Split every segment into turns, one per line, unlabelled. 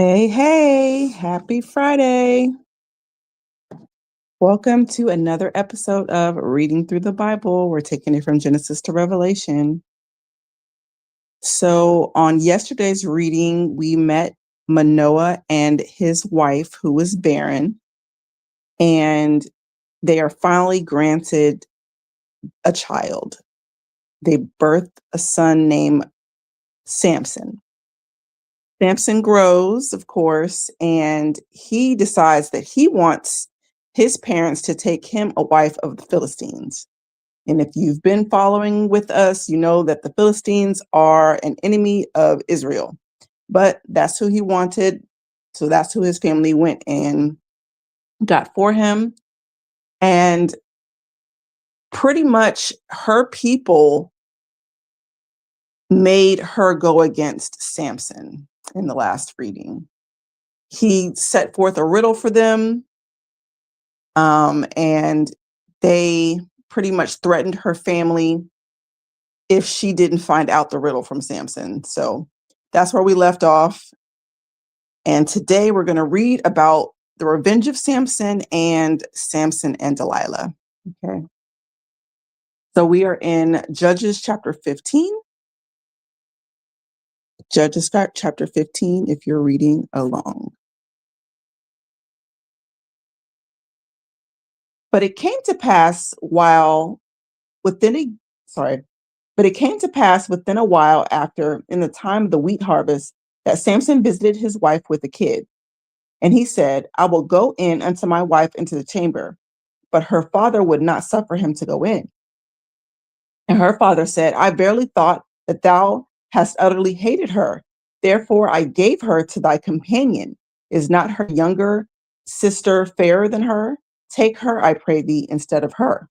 Hey, happy Friday. Welcome to another episode of Reading Through the Bible. We're taking it from Genesis to Revelation. So, on yesterday's reading, we met Manoah and his wife, who was barren, and they are finally granted a child. They birthed a son named Samson. Samson grows, of course, and he decides that he wants his parents to take him a wife of the Philistines. And if you've been following with us, you know that the Philistines are an enemy of Israel. But that's who he wanted. So that's who his family went and got for him. And pretty much her people made her go against Samson in the last reading. He set forth a riddle for them, and they pretty much threatened her family if she didn't find out the riddle from Samson. So that's where we left off. And today we're going to read about the revenge of Samson and Delilah. Okay. So we are in Judges chapter 15. Judges chapter 15, if you're reading along. But it came to pass within a while after, in the time of the wheat harvest, that Samson visited his wife with a kid. And he said, I will go in unto my wife into the chamber. But her father would not suffer him to go in. And her father said, I verily thought that thou hast utterly hated her. Therefore I gave her to thy companion. Is not her younger sister fairer than her? Take her, I pray thee, instead of her.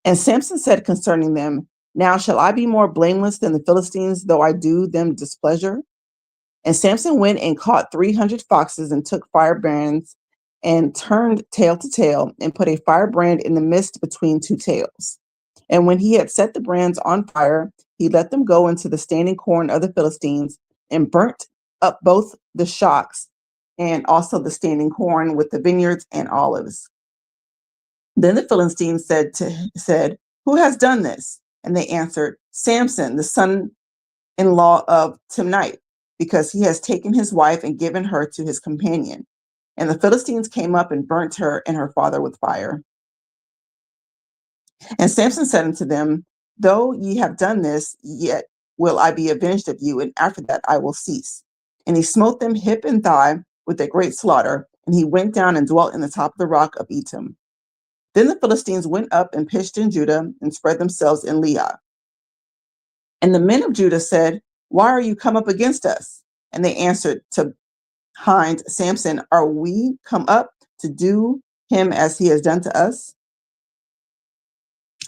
And Samson said concerning them, now shall I be more blameless than the Philistines, though I do them displeasure? And Samson went and caught 300 foxes and took firebrands and turned tail to tail and put a firebrand in the midst between two tails. And when he had set the brands on fire, he let them go into the standing corn of the Philistines and burnt up both the shocks and also the standing corn with the vineyards and olives. Then the Philistines said, who has done this? And they answered, Samson, the son-in-law of Timnite, because he has taken his wife and given her to his companion. And the Philistines came up and burnt her and her father with fire. And Samson said unto them, though ye have done this, yet will I be avenged of you, and after that I will cease. And he smote them hip and thigh with a great slaughter, and he went down and dwelt in the top of the rock of Etam. Then the Philistines went up and pitched in Judah and spread themselves in Leah. And the men of Judah said, why are you come up against us? And they answered to Hind, Samson, are we come up to do him as he has done to us?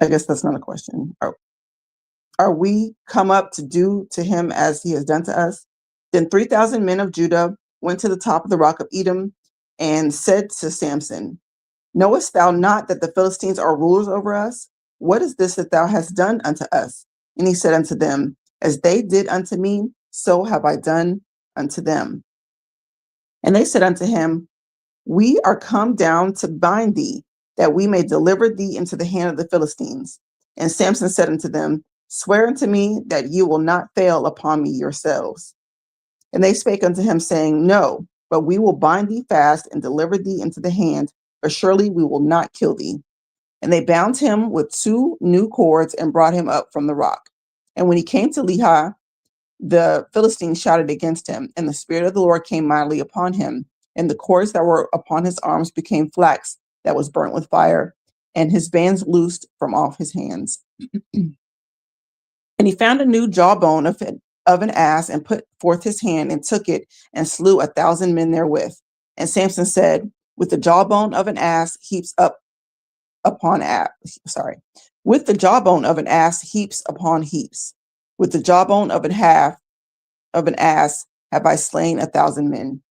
I guess that's not a question. Are we come up to do to him as he has done to us? Then 3,000 men of Judah went to the top of the rock of Edom and said to Samson, knowest thou not that the Philistines are rulers over us? What is this that thou hast done unto us? And he said unto them, as they did unto me, so have I done unto them. And they said unto him, we are come down to bind thee, that we may deliver thee into the hand of the Philistines. And Samson said unto them, swear unto me that you will not fail upon me yourselves. And they spake unto him, saying, no, but we will bind thee fast and deliver thee into the hand, but surely we will not kill thee. And they bound him with 2 new cords and brought him up from the rock. And when he came to Lehi, the Philistines shouted against him, and the Spirit of the Lord came mightily upon him. And the cords that were upon his arms became flax that was burnt with fire, and his bands loosed from off his hands. And he found a new jawbone of an ass, and put forth his hand and took it, and slew 1,000 men therewith. And Samson said, with the jawbone of an ass heaps up upon with the jawbone of an ass heaps upon heaps. With the jawbone of an ass have I slain 1,000 men.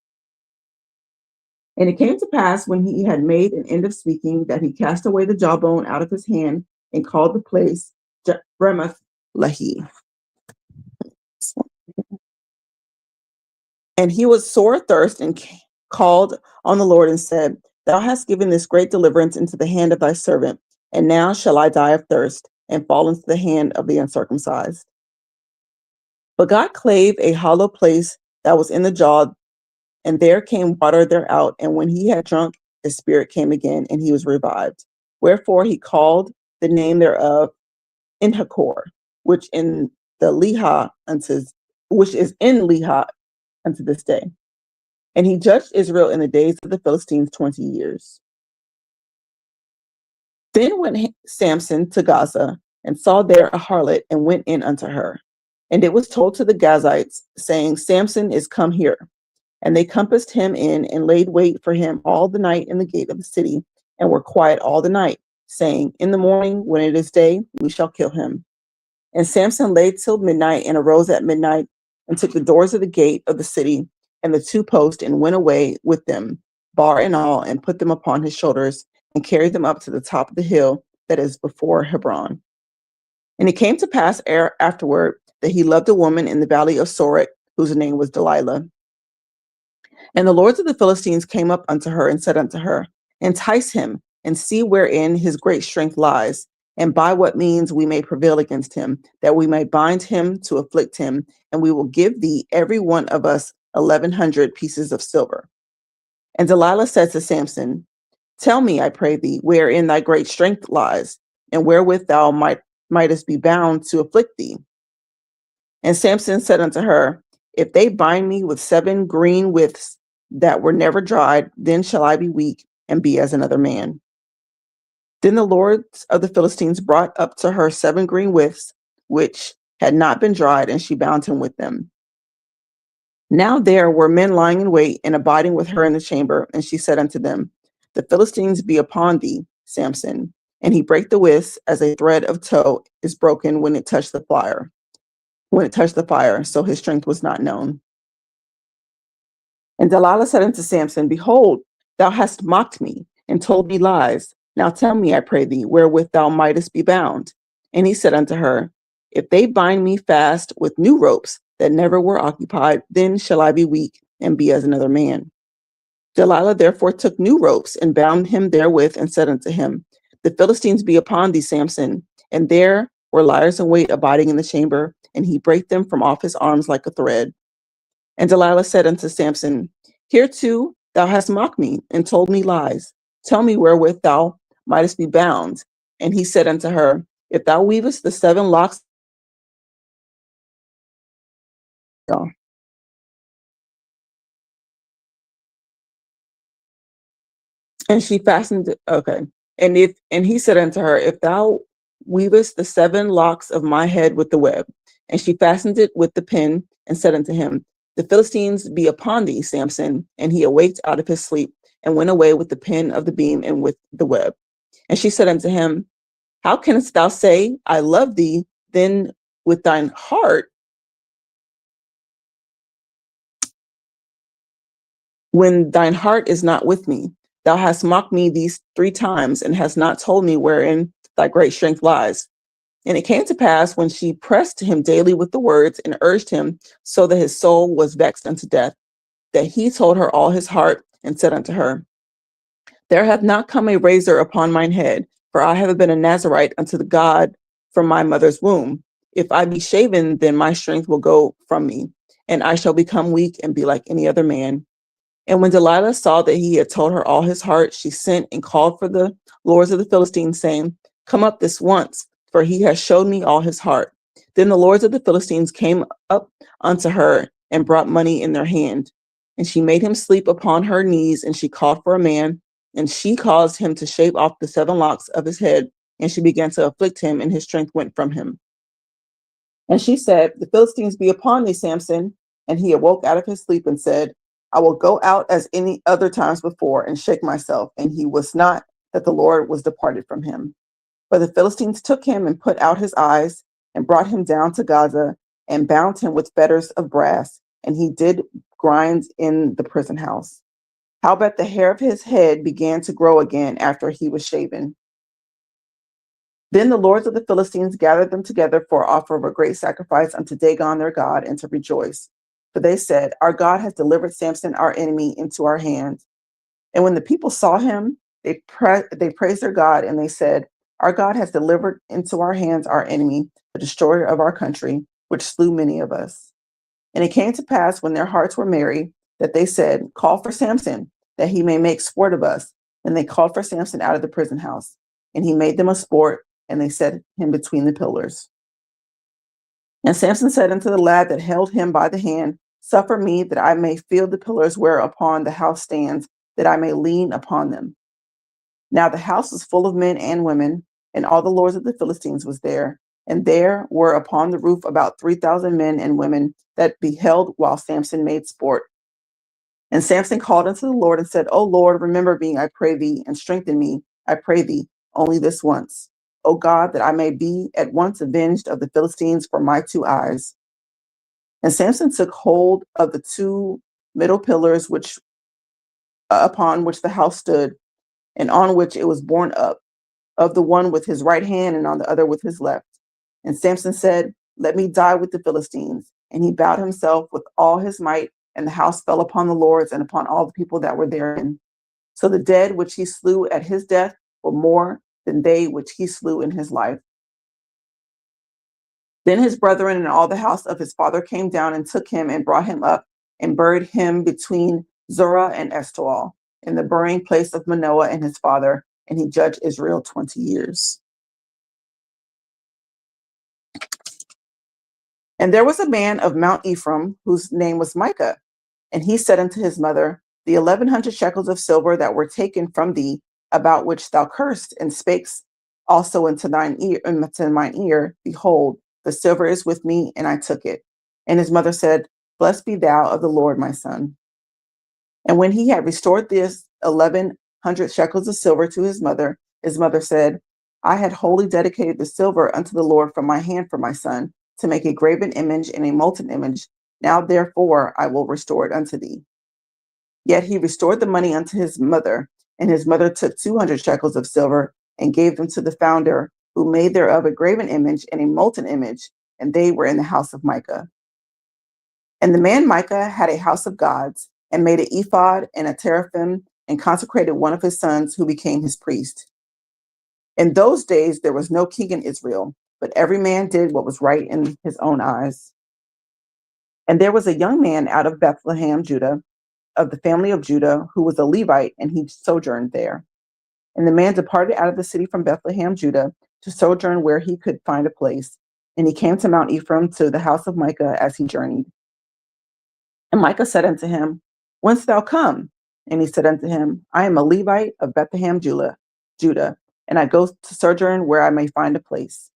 And it came to pass, when he had made an end of speaking, that he cast away the jawbone out of his hand and called the place Ramoth Lehi. And he was sore athirst and called on the Lord and said, Thou hast given this great deliverance into the hand of thy servant, and now shall I die of thirst and fall into the hand of the uncircumcised. But God clave a hollow place that was in the jaw, and there came water thereout. And when he had drunk, his spirit came again, and he was revived. Wherefore he called the name thereof Inhakor, which in the Lehi unto which is in Lehi unto this day. And he judged Israel in the days of the Philistines 20 years. Then went Samson to Gaza and saw there a harlot and went in unto her. And it was told to the Gazites, saying, Samson is come here. And they compassed him in and laid wait for him all the night in the gate of the city, and were quiet all the night, saying, In the morning, when it is day, we shall kill him. And Samson lay till midnight and arose at midnight and took the doors of the gate of the city and the two posts and went away with them, bar and all, and put them upon his shoulders and carried them up to the top of the hill that is before Hebron. And it came to pass afterward that he loved a woman in the valley of Sorek, whose name was Delilah. And the lords of the Philistines came up unto her and said unto her, Entice him and see wherein his great strength lies, and by what means we may prevail against him, that we may bind him to afflict him, and we will give thee every one of us 1,100 pieces of silver. And Delilah said to Samson, Tell me, I pray thee, wherein thy great strength lies, and wherewith thou mightest be bound to afflict thee. And Samson said unto her, If they bind me with 7 green withs that were never dried, then shall I be weak and be as another man. Then the lords of the Philistines brought up to her 7 green withs, which had not been dried, and she bound him with them. Now there were men lying in wait and abiding with her in the chamber, and she said unto them, The Philistines be upon thee, Samson. And he brake the withs as a thread of tow is broken when it touched the fire. So his strength was not known. And Delilah said unto Samson, Behold, thou hast mocked me and told me lies. Now tell me, I pray thee, wherewith thou mightest be bound. And he said unto her, If they bind me fast with new ropes that never were occupied, then shall I be weak and be as another man. Delilah therefore took new ropes and bound him therewith and said unto him, The Philistines be upon thee, Samson. And there were liers in wait abiding in the chamber, and he brake them from off his arms like a thread. And Delilah said unto Samson, Hereto thou hast mocked me and told me lies. Tell me wherewith thou mightest be bound. And he said unto her, If thou weavest the 7 locks. And she fastened, okay. And he said unto her, If thou weavest the 7 locks of my head with the web. And she fastened it with the pin and said unto him, The Philistines be upon thee, Samson. And he awaked out of his sleep and went away with the pin of the beam and with the web. And she said unto him, How canst thou say, I love thee, then with thine heart, when thine heart is not with me? Thou hast mocked me these 3 times and hast not told me wherein thy great strength lies. And it came to pass when she pressed him daily with the words and urged him so that his soul was vexed unto death, that he told her all his heart and said unto her, There hath not come a razor upon mine head, for I have been a Nazarite unto the God from my mother's womb. If I be shaven, then my strength will go from me, and I shall become weak and be like any other man. And when Delilah saw that he had told her all his heart, she sent and called for the lords of the Philistines, saying, Come up this once, for he has showed me all his heart. Then the lords of the Philistines came up unto her and brought money in their hand. And she made him sleep upon her knees, and she called for a man, and she caused him to shave off the 7 locks of his head, and she began to afflict him, and his strength went from him. And she said, The Philistines be upon thee, Samson. And he awoke out of his sleep and said, I will go out as any other times before and shake myself. And he was not, that the Lord was departed from him. But the Philistines took him and put out his eyes and brought him down to Gaza and bound him with fetters of brass. And he did grind in the prison house. Howbeit the hair of his head began to grow again after he was shaven. Then the lords of the Philistines gathered them together for offer of a great sacrifice unto Dagon their God, and to rejoice. for they said, "Our God has delivered Samson, our enemy, into our hands." And when the people saw him, they praised their God, and they said, "Our God has delivered into our hands our enemy, the destroyer of our country, which slew many of us." And it came to pass when their hearts were merry that they said, "Call for Samson, that he may make sport of us." And they called for Samson out of the prison house. And he made them a sport, and they set him between the pillars. And Samson said unto the lad that held him by the hand, "Suffer me that I may feel the pillars whereupon the house stands, that I may lean upon them." Now the house was full of men and women, and all the lords of the Philistines was there. And there were upon the roof about 3,000 men and women that beheld while Samson made sport. And Samson called unto the Lord and said, "O Lord, remember me, I pray thee, and strengthen me, I pray thee, only this once. O God, that I may be at once avenged of the Philistines for my two eyes." And Samson took hold of the two middle pillars which upon which the house stood, and on which it was borne up, of the one with his right hand and on the other with his left. And Samson said, "Let me die with the Philistines." And he bowed himself with all his might, and the house fell upon the lords and upon all the people that were therein. So the dead which he slew at his death were more than they which he slew in his life. Then his brethren and all the house of his father came down and took him and brought him up and buried him between Zorah and Eshtaol in the burying place of Manoah and his father, and he judged Israel 20 years. And there was a man of Mount Ephraim whose name was Micah, and he said unto his mother, "The 1,100 shekels of silver that were taken from thee, about which thou cursed and spakest also into mine ear, behold, the silver is with me, and I took it." And his mother said, "Blessed be thou of the Lord, my son." And when he had restored this 1,100 shekels of silver to his mother said, "I had wholly dedicated the silver unto the Lord from my hand for my son, to make a graven image and a molten image. Now therefore I will restore it unto thee." Yet he restored the money unto his mother, and his mother took 200 shekels of silver and gave them to the founder, who made thereof a graven image and a molten image, and they were in the house of Micah. And the man Micah had a house of gods, and made an ephod and a teraphim, and consecrated one of his sons, who became his priest. In those days there was no king in Israel, but every man did what was right in his own eyes. And there was a young man out of Bethlehem, Judah, of the family of Judah, who was a Levite, and he sojourned there. And the man departed out of the city from Bethlehem, Judah, to sojourn where he could find a place. And he came to Mount Ephraim, to the house of Micah, as he journeyed. And Micah said unto him, "Whence thou come?" And he said unto him, "I am a Levite of Bethlehem, Judah, and I go to sojourn where I may find a place."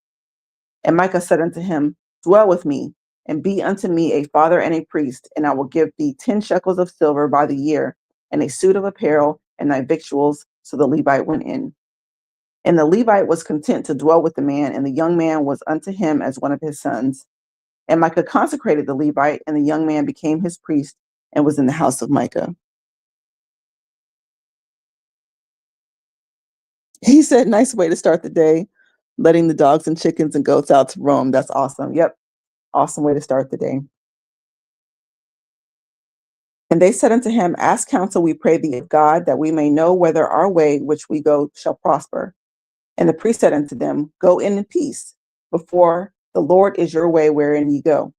And Micah said unto him, "Dwell with me, and be unto me a father and a priest, and I will give thee 10 shekels of silver by the year, and a suit of apparel, and thy victuals." So the Levite went in. And the Levite was content to dwell with the man, and the young man was unto him as one of his sons. And Micah consecrated the Levite, and the young man became his priest, and was in the house of Micah. He said, "Nice way to start the day, letting the dogs and chickens and goats out to roam." That's awesome. Yep. Awesome way to start the day. And they said unto him, "Ask counsel, we pray thee, of God, that we may know whether our way which we go shall prosper." And the priest said unto them, "Go in peace, before the Lord is your way wherein ye go."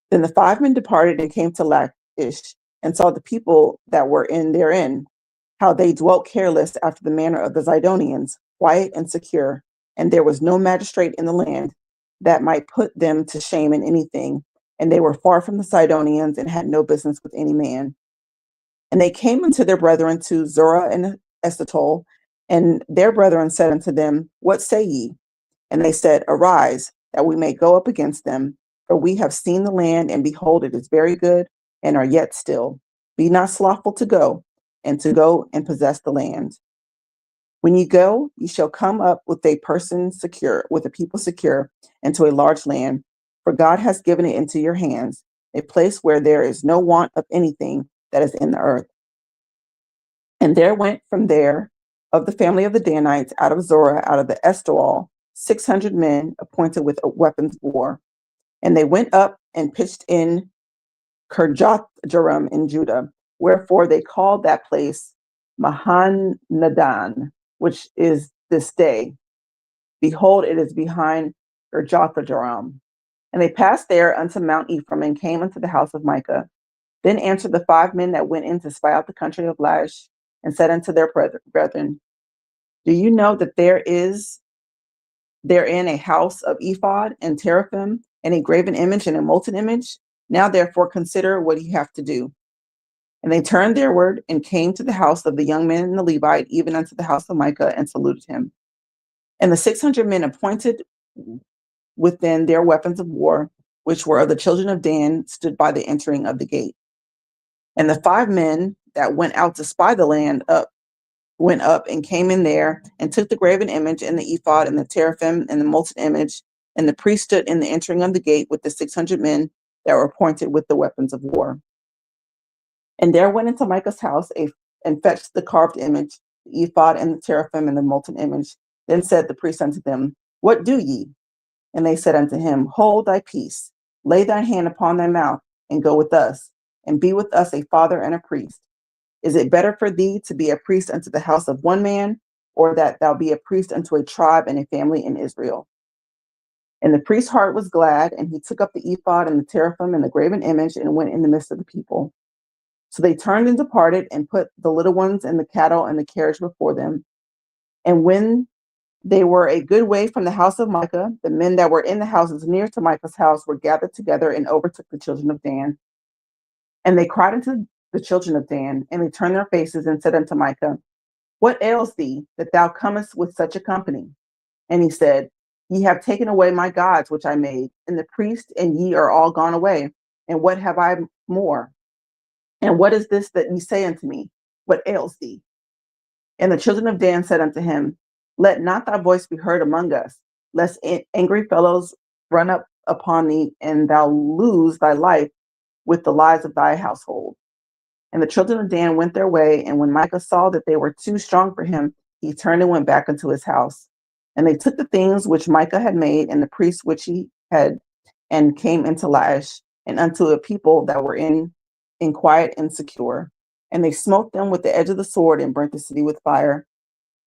Then the 5 men departed and came to Lachish, and saw the people that were in therein, how they dwelt careless after the manner of the Zidonians, quiet and secure. And there was no magistrate in the land that might put them to shame in anything. And they were far from the Sidonians, and had no business with any man. And they came unto their brethren to Zorah and Eshtaol, and their brethren said unto them, "What say ye?" And they said, "Arise, that we may go up against them. For we have seen the land, and behold, it is very good, and are yet still. Be not slothful to go and possess the land. When ye go, ye shall come up with a person secure, with a people secure, into a large land. For God has given it into your hands, a place where there is no want of anything that is in the earth." And there went from there of the family of the Danites, out of Zorah, out of the Eshtaol, 600 men appointed with weapons of war. And they went up and pitched in Kirjath-jearim in Judah. Wherefore they called that place Mahanadan, which is this day. Behold, it is behind Kirjath-jearim. And they passed there unto Mount Ephraim and came unto the house of Micah. Then answered the 5 men that went in to spy out the country of Laish, and said unto their brethren, do you know that there is therein a house of ephod and teraphim and a graven image and a molten image? Now therefore consider what you have to do. And they turned theirward and came to the house of the young men and the Levite, even unto the house of Micah, and saluted him. And the 600 men appointed within their weapons of war, which were of the children of Dan, stood by the entering of the gate. And the 5 men that went out to spy the land went up and came in there and took the graven image and the ephod and the teraphim and the molten image. And the priest stood in the entering of the gate with the 600 men that were appointed with the weapons of war. And there went into Micah's house and fetched the carved image, the ephod and the teraphim and the molten image. Then said the priest unto them, what do ye? And they said unto him, hold thy peace, lay thine hand upon thy mouth, and go with us, and be with us a father and a priest. Is it better for thee to be a priest unto the house of one man, or that thou be a priest unto a tribe and a family in Israel? And the priest's heart was glad, and he took up the ephod and the teraphim and the graven image, and went in the midst of the people. So they turned and departed, and put the little ones and the cattle and the carriage before them. And when they were a good way from the house of Micah, the men that were in the houses near to Micah's house were gathered together and overtook the children of Dan. And they cried unto the children of Dan, and they turned their faces and said unto Micah, what ails thee that thou comest with such a company? And he said, ye have taken away my gods which I made, and the priest and ye are all gone away. And what have I more? And what is this that ye say unto me? What ails thee? And the children of Dan said unto him, let not thy voice be heard among us, lest angry fellows run up upon thee, and thou lose thy life with the lives of thy household. And the children of Dan went their way, and when Micah saw that they were too strong for him, he turned and went back into his house. And they took the things which Micah had made, and the priests which he had, and came into Laish, and unto a people that were in quiet and secure. And they smote them with the edge of the sword, and burnt the city with fire.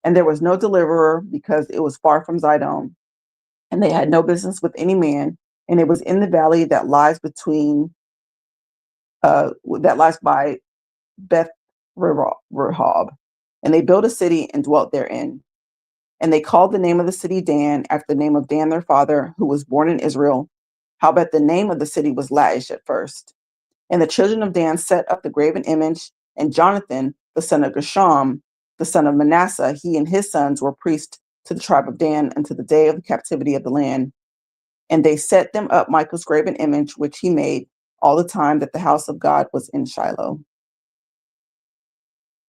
And there was no deliverer, because it was far from Zidon. And they had no business with any man, and it was in the valley that lies by Beth Rehob. And they built a city and dwelt therein. And they called the name of the city Dan, after the name of Dan their father, who was born in Israel. Howbeit the name of the city was Laish at first. And the children of Dan set up the graven image, and Jonathan, the son of Gershom, the son of Manasseh, he and his sons were priests to the tribe of Dan unto the day of the captivity of the land. And they set them up Micah's graven image, which he made all the time that the house of God was in Shiloh.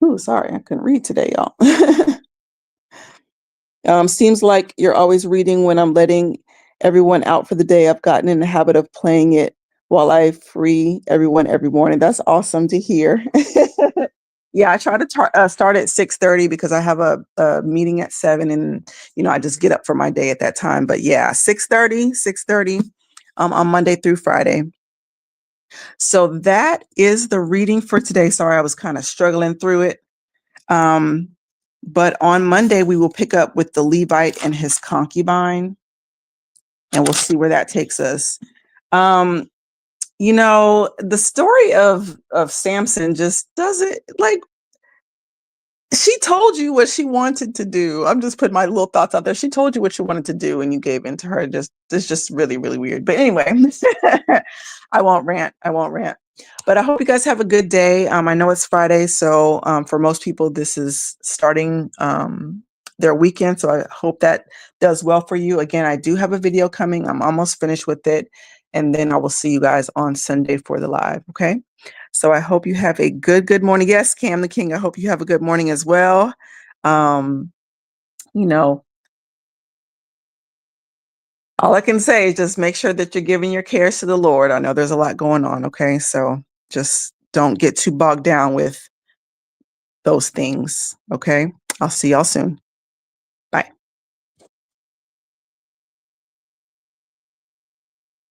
Ooh, sorry, I couldn't read today, y'all. Seems like you're always reading when I'm letting everyone out for the day. I've gotten in the habit of playing it while I free everyone every morning. That's awesome to hear. Yeah, I try to start at 6:30 because I have a meeting at 7, and I just get up for my day at that time. But yeah, 6:30 on Monday through Friday. So that is the reading for today. Sorry, I was kind of struggling through it. But on Monday, we will pick up with the Levite and his concubine, and we'll see where that takes us. The story of Samson just doesn't, like, she told you what she wanted to do. I'm just putting my little thoughts out there. She told you what she wanted to do, and you gave in to her. It's just really, really weird. But anyway, I won't rant. But I hope you guys have a good day. I know it's Friday, so for most people, this is starting their weekend. So I hope that does well for you. Again, I do have a video coming. I'm almost finished with it. And then I will see you guys on Sunday for the live. Okay. So I hope you have a good morning. Yes, Cam the King. I hope you have a good morning as well. All I can say is just make sure that you're giving your cares to the Lord. I know there's a lot going on. Okay. So just don't get too bogged down with those things. Okay. I'll see y'all soon.